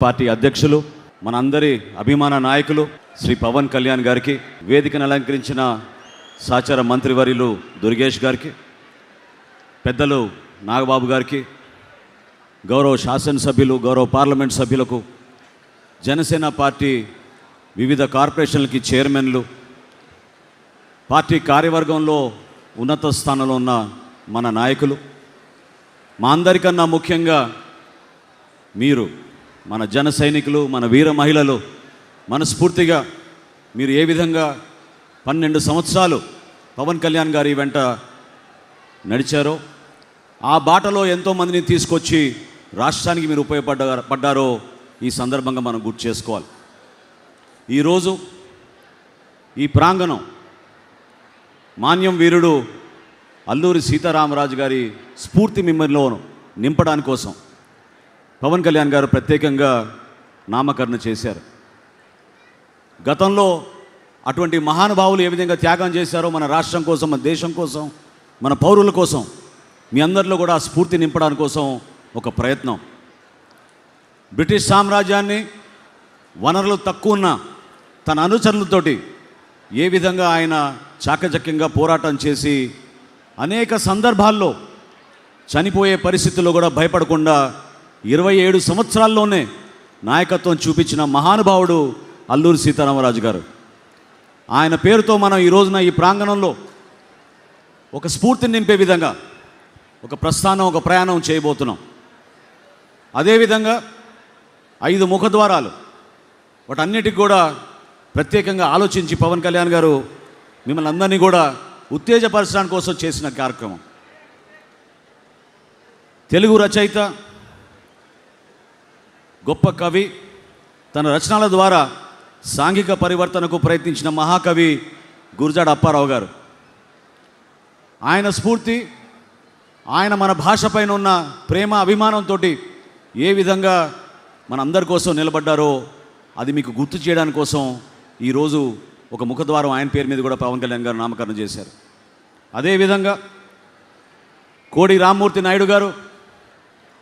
Party అధ్యక్షులు మనందరి అభిమాన నాయకులు శ్రీ పవన్ కళ్యాణ్ గారికి, వేదికను అలంకరించిన సహచర మంత్రివర్యులు దుర్గేష్ గారికి, పెద్దలు నాగబాబు గారికి, గౌరవ శాసనసభ్యులు, గౌరవ పార్లమెంట్ సభ్యులకు, జనసేన పార్టీ వివిధ కార్పొరేషన్లకి చైర్మన్లు, పార్టీ కార్యవర్గంలో ఉన్నత స్థానంలో ఉన్న మన నాయకులు, మా అందరికన్నా ముఖ్యంగా మీరు మన జన సైనికులు, మన వీర మహిళలు, మనస్ఫూర్తిగా మీరు ఏ విధంగా 12 సంవత్సరాలు పవన్ కళ్యాణ్ గారి వెంట నడిచారో, ఆ బాటలో ఎంతోమందిని తీసుకొచ్చి రాష్ట్రానికి మీరు ఉపయోగపడ్డారో ఈ సందర్భంగా మనం గుర్తు చేసుకోవాలి. ఈరోజు ఈ ప్రాంగణం మాన్యం వీరుడు అల్లూరి సీతారామరాజు గారి స్ఫూర్తి మిమ్మల్ని నింపడానికి కోసం పవన్ కళ్యాణ్ గారు ప్రత్యేకంగా నామకరణ చేశారు. గతంలో అటువంటి మహానుభావులు ఏ విధంగా త్యాగం చేశారో మన రాష్ట్రం కోసం, మన దేశం కోసం, మన పౌరుల కోసం, మీ అందరిలో కూడా ఆ స్ఫూర్తి నింపడానికి కోసం ఒక ప్రయత్నం. బ్రిటిష్ సామ్రాజ్యాన్ని వనరులు తక్కువ ఉన్న తన అనుచరులతోటి ఏ విధంగా ఆయన చాకచక్యంగా పోరాటం చేసి అనేక సందర్భాల్లో చనిపోయే పరిస్థితుల్లో కూడా భయపడకుండా 27 సంవత్సరాల్లోనే నాయకత్వం చూపించిన మహానుభావుడు అల్లూరి సీతారామరాజు గారు. ఆయన పేరుతో మనం ఈ రోజున ఈ ప్రాంగణంలో ఒక స్ఫూర్తిని నింపే విధంగా ఒక ప్రస్థానం, ఒక ప్రయాణం చేయబోతున్నాం. అదేవిధంగా 5 ముఖద్వారాలు, వాటన్నిటికి కూడా ప్రత్యేకంగా ఆలోచించి పవన్ కళ్యాణ్ గారు మిమ్మల్ని అందరినీ కూడా ఉత్తేజపరచడానికి కోసం చేసిన కార్యక్రమం. తెలుగు రచయిత, గొప్ప కవి, తన రచనల ద్వారా సాంఘిక పరివర్తనకు ప్రయత్నించిన మహాకవి గురజాడ అప్పారావు గారు. ఆయన స్ఫూర్తి, ఆయన మన భాష పైన ఉన్న ప్రేమ, అభిమానంతో ఏ విధంగా మన అందరి కోసం నిలబడ్డారో అది మీకు గుర్తు చేయడానికి కోసం ఈరోజు ఒక ముఖద్వారం ఆయన పేరు మీద కూడా పవన్ కళ్యాణ్ గారు నామకరణం చేశారు. అదేవిధంగా కోడి రామ్మూర్తి నాయుడు గారు,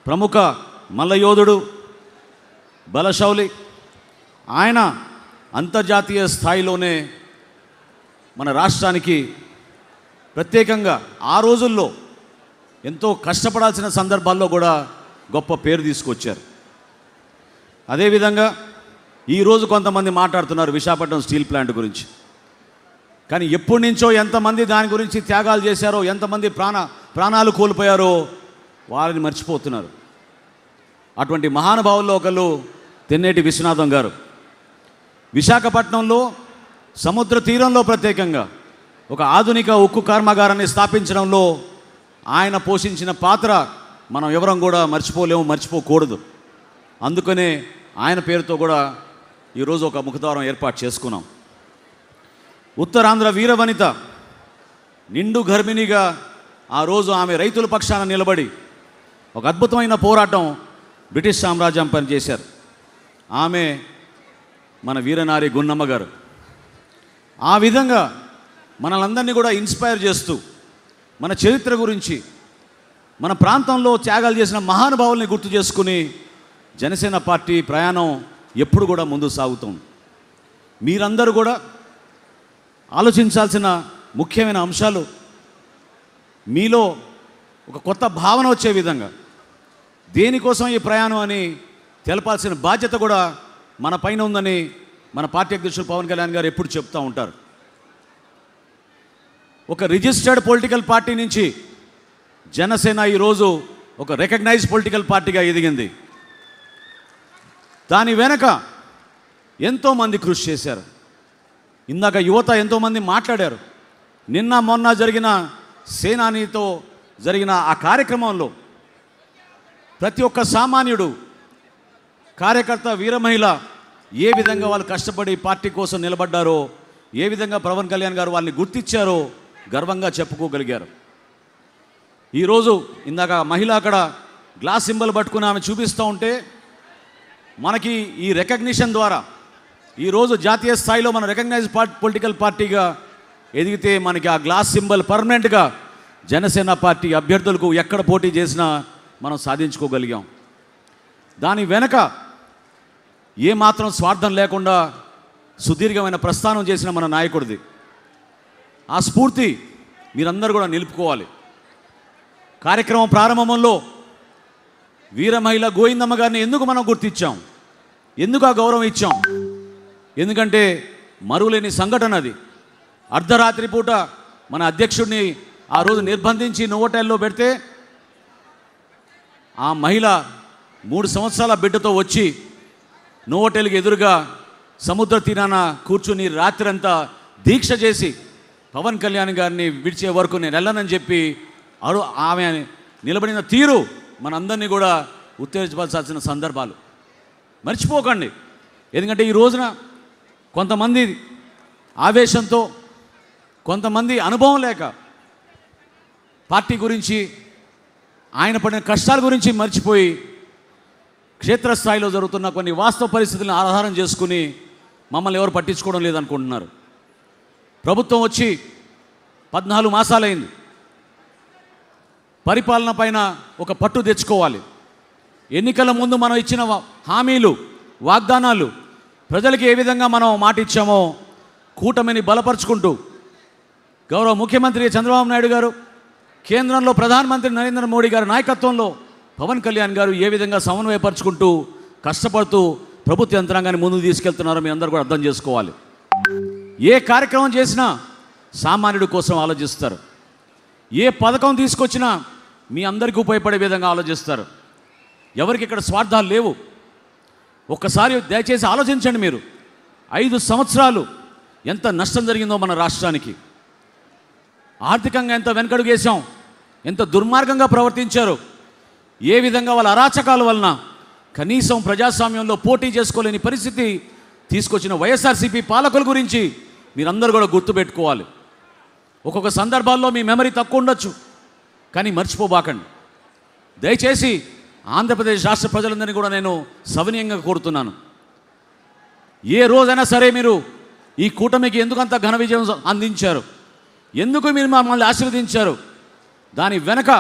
ప్రముఖ మల్లయోధుడు, బలశౌలి, ఆయన అంతర్జాతీయ స్థాయిలోనే మన రాష్ట్రానికి ప్రత్యేకంగా ఆ రోజుల్లో ఎంతో కష్టపడాల్సిన సందర్భాల్లో కూడా గొప్ప పేరు తీసుకొచ్చారు. అదేవిధంగా ఈరోజు కొంతమంది మాట్లాడుతున్నారు విశాఖపట్నం స్టీల్ ప్లాంట్ గురించి. కానీ ఎప్పటి నుంచో ఎంతమంది దాని గురించి త్యాగాలు చేశారో, ఎంతమంది ప్రాణాలు కోల్పోయారో వారిని మర్చిపోతున్నారు. అటువంటి మహానుభావుల్లో ఒకళ్ళు తెన్నేటి విశ్వనాథం గారు. విశాఖపట్నంలో సముద్ర తీరంలో ప్రత్యేకంగా ఒక ఆధునిక ఉక్కు కర్మాగారాన్ని స్థాపించడంలో ఆయన పోషించిన పాత్ర మనం ఎవరం కూడా మర్చిపోలేము, మర్చిపోకూడదు. అందుకనే ఆయన పేరుతో కూడా ఈరోజు ఒక ముఖద్వారం ఏర్పాటు చేసుకున్నాం. ఉత్తరాంధ్ర వీరవనిత, నిండు గర్భిణిగా ఆ రోజు ఆమె రైతుల పక్షాన నిలబడి ఒక అద్భుతమైన పోరాటం బ్రిటిష్ సామ్రాజ్యం పనిచేశారు. ఆమె మన వీరనారి గున్నమ్మ గారు. ఆ విధంగా మనలందరినీ కూడా ఇన్స్పైర్ చేస్తూ మన చరిత్ర గురించి, మన ప్రాంతంలో త్యాగాలు చేసిన మహానుభావుల్ని గుర్తు చేసుకుని జనసేన పార్టీ ప్రయాణం ఎప్పుడు కూడా ముందుకు సాగుతుంది. మీరందరూ కూడా ఆలోచించాల్సిన ముఖ్యమైన అంశాలు, మీలో ఒక కొత్త భావన వచ్చే విధంగా దేనికోసం ఈ ప్రయాణం అని తెలపాల్సిన బాధ్యత కూడా మన పైన ఉందని మన పార్టీ అధ్యక్షులు పవన్ కళ్యాణ్ గారు ఎప్పుడు చెప్తూ ఉంటారు. ఒక రిజిస్టర్డ్ పొలిటికల్ పార్టీ నుంచి జనసేన ఈరోజు ఒక రికగ్నైజ్డ్ పొలిటికల్ పార్టీగా ఎదిగింది. దాని వెనక ఎంతోమంది కృషి చేశారు. ఇందాక యువత ఎంతోమంది మాట్లాడారు. నిన్న మొన్న జరిగిన సేనానితో జరిగిన ఆ కార్యక్రమంలో ప్రతి ఒక్క సామాన్యుడు, కార్యకర్త, వీరమహిళ ఏ విధంగా వాళ్ళు కష్టపడి పార్టీ కోసం నిలబడ్డారో, ఏ విధంగా పవన్ కళ్యాణ్ గారు వాళ్ళని గుర్తించారో గర్వంగా చెప్పుకోగలిగారు. ఈరోజు ఇందాక మహిళ అక్కడ గ్లాస్ సింబల్ పట్టుకుని ఆమె చూపిస్తూ ఉంటే మనకి ఈ రికగ్నిషన్ ద్వారా ఈరోజు జాతీయ స్థాయిలో మన రికగ్నైజ్డ్ పొలిటికల్ పార్టీగా ఎదిగితే మనకి ఆ గ్లాస్ సింబల్ పర్మనెంట్గా జనసేన పార్టీ అభ్యర్థులకు ఎక్కడ పోటీ చేసినా మనం సాధించుకోగలిగాం. దాని వెనక ఏమాత్రం స్వార్థం లేకుండా సుదీర్ఘమైన ప్రస్థానం చేసిన మన నాయకుడిది. ఆ స్ఫూర్తి మీరందరూ కూడా నిలుపుకోవాలి. కార్యక్రమం ప్రారంభంలో వీర మహిళ గోవిందమ్మ గారిని ఎందుకు మనం గుర్తించాం, ఎందుకు ఆ గౌరవం ఇచ్చాం? ఎందుకంటే మరువలేని సంఘటన అది. అర్ధరాత్రి పూట మన అధ్యక్షుడిని ఆ రోజు నిర్బంధించి నోవోటెల్లో పెడితే ఆ మహిళ 3 సంవత్సరాల బిడ్డతో వచ్చి నోవోటెల్కి ఎదురుగా సముద్ర తీరాన కూర్చుని రాత్రంతా దీక్ష చేసి పవన్ కళ్యాణ్ గారిని విడిచే వరకు నేను వెళ్ళనని చెప్పి ఆమె నిలబడిన తీరు మనందరినీ కూడా ఉత్తేజపరచాల్సిన సందర్భాలు మర్చిపోకండి. ఎందుకంటే ఈ రోజున కొంతమంది ఆవేశంతో, కొంతమంది అనుభవం లేక పార్టీ గురించి, ఆయన పడిన కష్టాల గురించి మర్చిపోయి క్షేత్రస్థాయిలో జరుగుతున్న కొన్ని వాస్తవ పరిస్థితులను ఆధారం చేసుకుని మమ్మల్ని ఎవరు పట్టించుకోవడం లేదనుకుంటున్నారు. ప్రభుత్వం వచ్చి 14 మాసాలైంది. పరిపాలన పైన ఒక పట్టు తెచ్చుకోవాలి. ఎన్నికల ముందు మనం ఇచ్చిన హామీలు, వాగ్దానాలు ప్రజలకి ఏ విధంగా మనం మాట ఇచ్చామో కూటమిని బలపరుచుకుంటూ గౌరవ ముఖ్యమంత్రి చంద్రబాబు నాయుడు గారు, కేంద్రంలో ప్రధానమంత్రి నరేంద్ర మోడీ గారి నాయకత్వంలో పవన్ కళ్యాణ్ గారు ఏ విధంగా సమన్వయపరుచుకుంటూ కష్టపడుతూ ప్రభుత్వ యంత్రాంగాన్ని ముందుకు తీసుకెళ్తున్నారో మీ అందరూ కూడా అర్థం చేసుకోవాలి. ఏ కార్యక్రమం చేసినా సామాన్యుడి కోసం ఆలోచిస్తారు. ఏ పథకం తీసుకొచ్చినా మీ అందరికీ ఉపయోగపడే విధంగా ఆలోచిస్తారు. ఎవరికి ఇక్కడ స్వార్థాలు లేవు. ఒక్కసారి దయచేసి ఆలోచించండి. మీరు 5 సంవత్సరాలు ఎంత నష్టం జరిగిందో మన రాష్ట్రానికి, ఆర్థికంగా ఎంత వెనకడుగేశాం, ఎంత దుర్మార్గంగా ప్రవర్తించారు, ఏ విధంగా వాళ్ళ అరాచకాల వలన కనీసం ప్రజాస్వామ్యంలో పోటీ చేసుకోలేని పరిస్థితి తీసుకొచ్చిన వైఎస్ఆర్సీపీ పాలకుల గురించి మీరందరూ కూడా గుర్తుపెట్టుకోవాలి. ఒక్కొక్క సందర్భాల్లో మీ మెమరీ తక్కువ ఉండొచ్చు, కానీ మర్చిపోబాకండి. దయచేసి ఆంధ్రప్రదేశ్ రాష్ట్ర ప్రజలందరినీ కూడా నేను సవినయంగా కోరుతున్నాను. ఏ రోజైనా సరే మీరు ఈ కూటమికి ఎందుకంత ఘన విజయం అందించారు, ఎందుకు మీరు మమ్మల్ని ఆశీర్వదించారు, దాని వెనక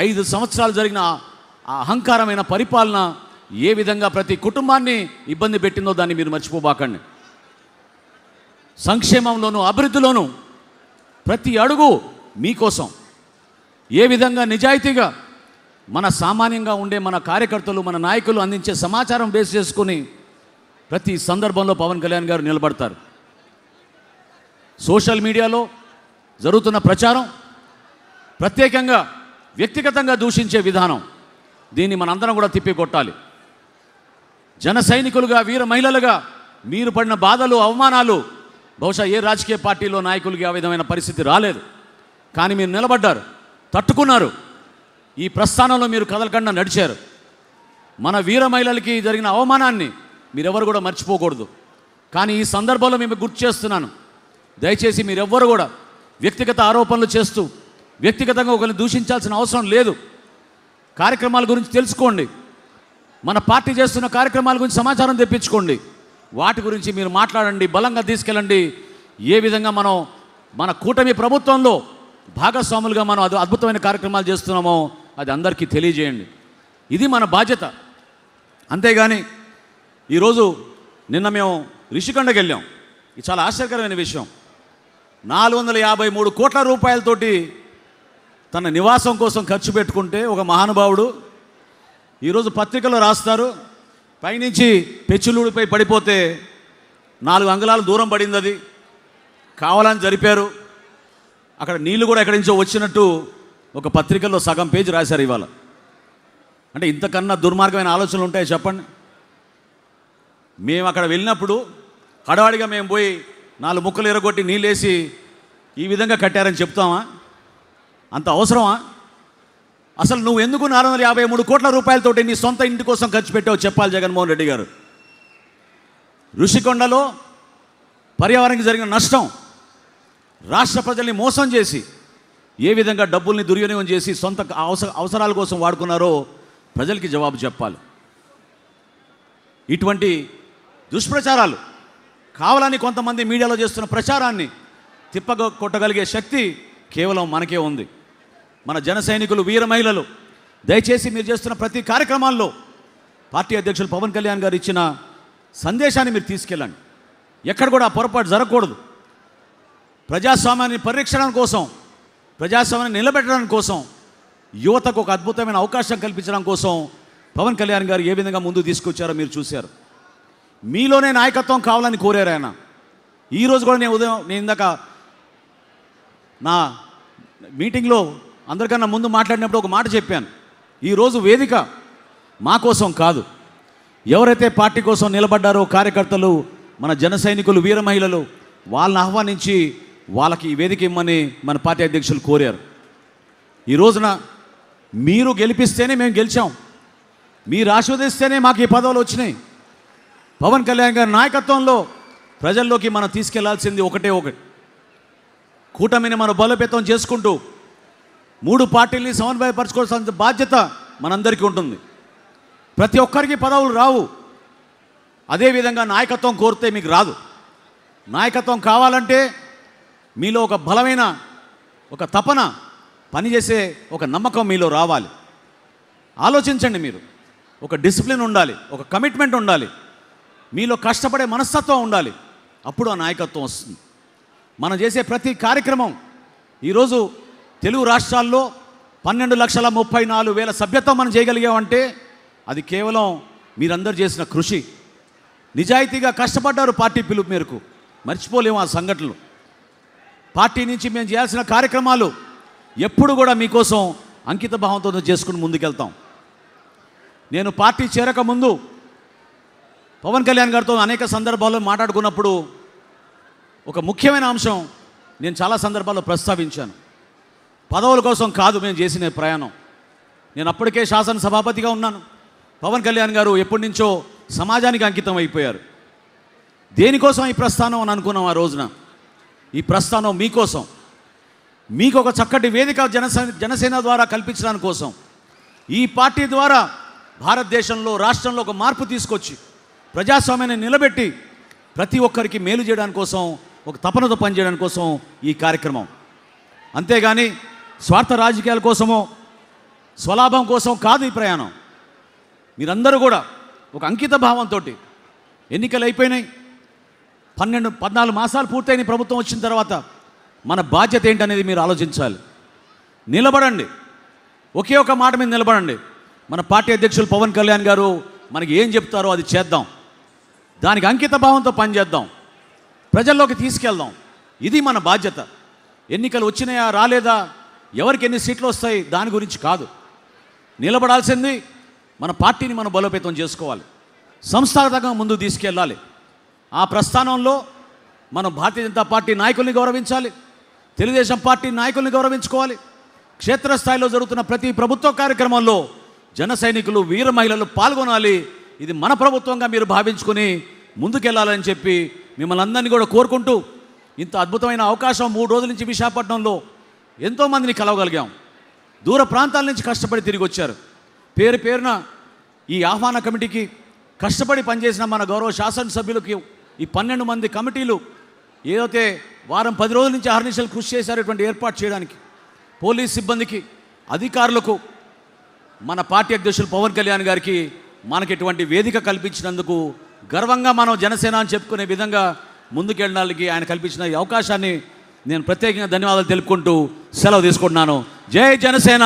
5 సంవత్సరాలు జరిగిన ఆ అహంకారమైన పరిపాలన ఏ విధంగా ప్రతి కుటుంబాన్ని ఇబ్బంది పెట్టిందో దాన్ని మీరు మర్చిపోబాకండి. సంక్షేమంలోనూ అభివృద్ధిలోనూ ప్రతి అడుగు మీకోసం ఏ విధంగా నిజాయితీగా మన సామాన్యంగా ఉండే మన కార్యకర్తలు, మన నాయకులు అందించే సమాచారం బేస్ చేసుకుని ప్రతి సందర్భంలో పవన్ కళ్యాణ్ గారు నిలబడతారు. సోషల్ మీడియాలో జరుగుతున్న ప్రచారం, ప్రత్యేకంగా వ్యక్తిగతంగా దూషించే విధానం, దీన్ని మనందరం కూడా తిప్పికొట్టాలి. జన సైనికులుగా, వీర మహిళలుగా మీరు పడిన బాధలు, అవమానాలు బహుశా ఏ రాజకీయ పార్టీలో నాయకులకి ఆ విధమైన పరిస్థితి రాలేదు. కానీ మీరు నిలబడ్డారు, తట్టుకున్నారు. ఈ ప్రస్థానంలో మీరు కదలకుండా నడిచారు. మన వీర మహిళలకి జరిగిన అవమానాన్ని మీరెవరు కూడా మర్చిపోకూడదు. కానీ ఈ సందర్భంలో మేము గుర్తు చేస్తున్నాను, దయచేసి మీరెవ్వరు కూడా వ్యక్తిగత ఆరోపణలు చేస్తూ వ్యక్తిగతంగా ఒకరిని దూషించాల్సిన అవసరం లేదు. కార్యక్రమాల గురించి తెలుసుకోండి, మన పార్టీ చేస్తున్న కార్యక్రమాల గురించి సమాచారం తెప్పించుకోండి, వాటి గురించి మీరు మాట్లాడండి, బలంగా తీసుకెళ్ళండి. ఏ విధంగా మనం మన కూటమి ప్రభుత్వంలో భాగస్వాములుగా మనం అద్భుతమైన కార్యక్రమాలు చేస్తున్నామో అది అందరికీ తెలియజేయండి. ఇది మన బాధ్యత. అంతేగాని ఈరోజు నిన్న మేము రిషికొండకి వెళ్ళాం. ఇది చాలా ఆశ్చర్యకరమైన విషయం. 453 కోట్ల రూపాయలతోటి తన నివాసం కోసం ఖర్చు పెట్టుకుంటే ఒక మహానుభావుడు ఈరోజు పత్రికలో రాస్తారు, పైనుంచి పెచ్చులూడిపై పడిపోతే 4 అంగుళాల దూరం పడింది, అది కావాలని జరిపారు, అక్కడ నీళ్లు కూడా ఎక్కడి నుంచో వచ్చినట్టు ఒక పత్రికల్లో సగం పేజీ రాశారు ఇవాళ. అంటే ఇంతకన్నా దుర్మార్గమైన ఆలోచనలు ఉంటాయి చెప్పండి? మేము అక్కడ వెళ్ళినప్పుడు హడావిడిగా మేము పోయి 4 ముక్కలు ఎరగొట్టి నీళ్ళేసి ఈ విధంగా కట్టారని చెప్తామా? అంత అవసరమా? అసలు నువ్వు ఎందుకు 453 కోట్ల రూపాయలతోటి నీ సొంత ఇంటి కోసం ఖర్చు పెట్టావు చెప్పాలి జగన్మోహన్ రెడ్డి గారు. ఋషికొండలో పర్యావరణానికి జరిగిన నష్టం, రాష్ట్ర ప్రజల్ని మోసం చేసి ఏ విధంగా డబ్బుల్ని దుర్వినియోగం చేసి సొంత అవసరాల కోసం వాడుకున్నారో ప్రజలకి జవాబు చెప్పాలి. ఇటువంటి దుష్ప్రచారాలు కావాలని కొంతమంది మీడియాలో చేస్తున్న ప్రచారాన్ని కొట్టగలిగే శక్తి కేవలం మనకే ఉంది. మన జన సైనికులు, వీర మహిళలు, దయచేసి మీరు చేస్తున్న ప్రతి కార్యక్రమాల్లో పార్టీ అధ్యక్షులు పవన్ కళ్యాణ్ గారు ఇచ్చిన సందేశాన్ని మీరు తీసుకెళ్ళండి. ఎక్కడ కూడా పొరపాటు జరగకూడదు. ప్రజాస్వామ్యాన్ని పరిరక్షణ కోసం, ప్రజాస్వామ్యాన్ని నిలబెట్టడం కోసం, యువతకు ఒక అద్భుతమైన అవకాశం కల్పించడం కోసం పవన్ కళ్యాణ్ గారు ఏ విధంగా ముందుకు తీసుకొచ్చారో మీరు చూశారు. మీలోనే నాయకత్వం కావాలని కోరారు ఆయన. ఈరోజు కూడా నేను ఇందాక నా మీటింగ్లో అందరికన్నా ముందు మాట్లాడినప్పుడు ఒక మాట చెప్పాను. ఈరోజు వేదిక మా కోసం కాదు, ఎవరైతే పార్టీ కోసం నిలబడ్డారో కార్యకర్తలు, మన జన సైనికులు, వీర మహిళలు, వాళ్ళని ఆహ్వానించి వాళ్ళకి ఈ వేదిక ఇమ్మని మన పార్టీ అధ్యక్షులు కోరారు. ఈ రోజున మీరు గెలిపిస్తేనే మేము గెలిచాం, మీరు ఆశీర్వదిస్తేనే మాకు ఈ పదవులు వచ్చినాయి. పవన్ కళ్యాణ్ గారి నాయకత్వంలో ప్రజల్లోకి మనం తీసుకెళ్లాల్సింది ఒకటే ఒకటి. కూటమిని మనం బలోపేతం చేసుకుంటూ 3 పార్టీల్ని సమన్వయపరచుకోవాల్సిన బాధ్యత మనందరికీ ఉంటుంది. ప్రతి ఒక్కరికి పదవులు రావు. అదేవిధంగా నాయకత్వం కోరితే మీకు రాదు. నాయకత్వం కావాలంటే మీలో ఒక బలమైన ఒక తపన, పనిచేసే ఒక నమ్మకం మీలో రావాలి. ఆలోచించండి. మీరు ఒక డిసిప్లిన్ ఉండాలి, ఒక కమిట్మెంట్ ఉండాలి, మీలో కష్టపడే మనస్తత్వం ఉండాలి. అప్పుడు ఆ నాయకత్వం వస్తుంది. మనం చేసే ప్రతి కార్యక్రమం, ఈరోజు తెలుగు రాష్ట్రాల్లో 12,34,000 సభ్యత్వం మనం చేయగలిగామంటే అది కేవలం మీరందరూ చేసిన కృషి. నిజాయితీగా కష్టపడ్డారు పార్టీ పిలుపు మేరకు. మర్చిపోలేము ఆ సంఘటనలు. పార్టీ నుంచి మేము చేయాల్సిన కార్యక్రమాలు ఎప్పుడు కూడా మీకోసం అంకిత భావంతో చేసుకుని ముందుకెళ్తాం. నేను పార్టీ చేరకముందు పవన్ కళ్యాణ్ గారితో అనేక సందర్భాల్లో మాట్లాడుకున్నప్పుడు ఒక ముఖ్యమైన అంశం నేను చాలా సందర్భాల్లో ప్రస్తావించాను. పదవుల కోసం కాదు మేము చేసిన ప్రయాణం. నేను అప్పటికే శాసనసభాపతిగా ఉన్నాను. పవన్ కళ్యాణ్ గారు ఎప్పటి నుంచో సమాజానికి అంకితం అయిపోయారు. దేనికోసం ఈ ప్రస్థానం అని అనుకున్నాం ఆ రోజున. ఈ ప్రస్థానం మీకోసం, మీకు ఒక చక్కటి వేదిక జనసేన ద్వారా కల్పించడానికి కోసం, ఈ పార్టీ ద్వారా భారతదేశంలో, రాష్ట్రంలో ఒక మార్పు తీసుకొచ్చి ప్రజాస్వామ్యాన్ని నిలబెట్టి ప్రతి ఒక్కరికి మేలు చేయడానికి కోసం, ఒక తపనతో పనిచేయడానికి కోసం ఈ కార్యక్రమం. అంతేగాని స్వార్థ రాజకీయాల కోసమో స్వలాభం కోసం కాదు ఈ ప్రయాణం. మీరందరూ కూడా ఒక అంకిత భావంతో, ఎన్నికలు అయిపోయినాయి, 14 మాసాలు పూర్తయిన ప్రభుత్వం వచ్చిన తర్వాత మన బాధ్యత ఏంటనేది మీరు ఆలోచించాలి. నిలబడండి, ఒకే ఒక మాట మీద నిలబడండి. మన పార్టీ అధ్యక్షులు పవన్ కళ్యాణ్ గారు మనకి ఏం చెప్తారో అది చేద్దాం. దానికి అంకిత భావంతో పనిచేద్దాం, ప్రజల్లోకి తీసుకెళ్దాం. ఇది మన బాధ్యత. ఎన్నికలు వచ్చినాయా రాలేదా, ఎవరికి ఎన్ని సీట్లు వస్తాయి దాని గురించి కాదు. నిలబడాల్సింది మన పార్టీని మనం బలోపేతం చేసుకోవాలి, సంస్థాగతంగా ముందుకు తీసుకెళ్ళాలి. ఆ ప్రస్థానంలో మనం భారతీయ జనతా పార్టీ నాయకుల్ని గౌరవించాలి, తెలుగుదేశం పార్టీ నాయకుల్ని గౌరవించుకోవాలి. క్షేత్రస్థాయిలో జరుగుతున్న ప్రతి ప్రభుత్వ కార్యక్రమంలో జన సైనికులు, వీర మహిళలు పాల్గొనాలి. ఇది మన ప్రభుత్వంగా మీరు భావించుకొని ముందుకెళ్ళాలని చెప్పి మిమ్మల్ని అందరినీ కూడా కోరుకుంటూ, ఇంత అద్భుతమైన అవకాశం 3 రోజుల నుంచి విశాఖపట్నంలో ఎంతోమందిని కలవగలిగాం. దూర ప్రాంతాల నుంచి కష్టపడి తిరిగి వచ్చారు. పేరు పేరున ఈ ఆహ్వాన కమిటీకి కష్టపడి పనిచేసిన మన గౌరవ శాసనసభ్యులకి, ఈ 12 మంది కమిటీలు ఏదైతే వారం 10 రోజుల నుంచి అహర్నిశలు కృషి చేశారు ఇటువంటి ఏర్పాటు చేయడానికి, పోలీస్ సిబ్బందికి, అధికారులకు, మన పార్టీ అధ్యక్షులు పవన్ కళ్యాణ్ గారికి మనకి ఇటువంటి వేదిక కల్పించినందుకు గర్వంగా మనం జనసేన అని చెప్పుకునే విధంగా ముందుకెళ్ళడానికి ఆయన కల్పించిన ఈ అవకాశాన్ని నేను ప్రత్యేకంగా ధన్యవాదాలు తెలుపుకుంటూ సెలవు తీసుకుంటున్నాను. జై జనసేన.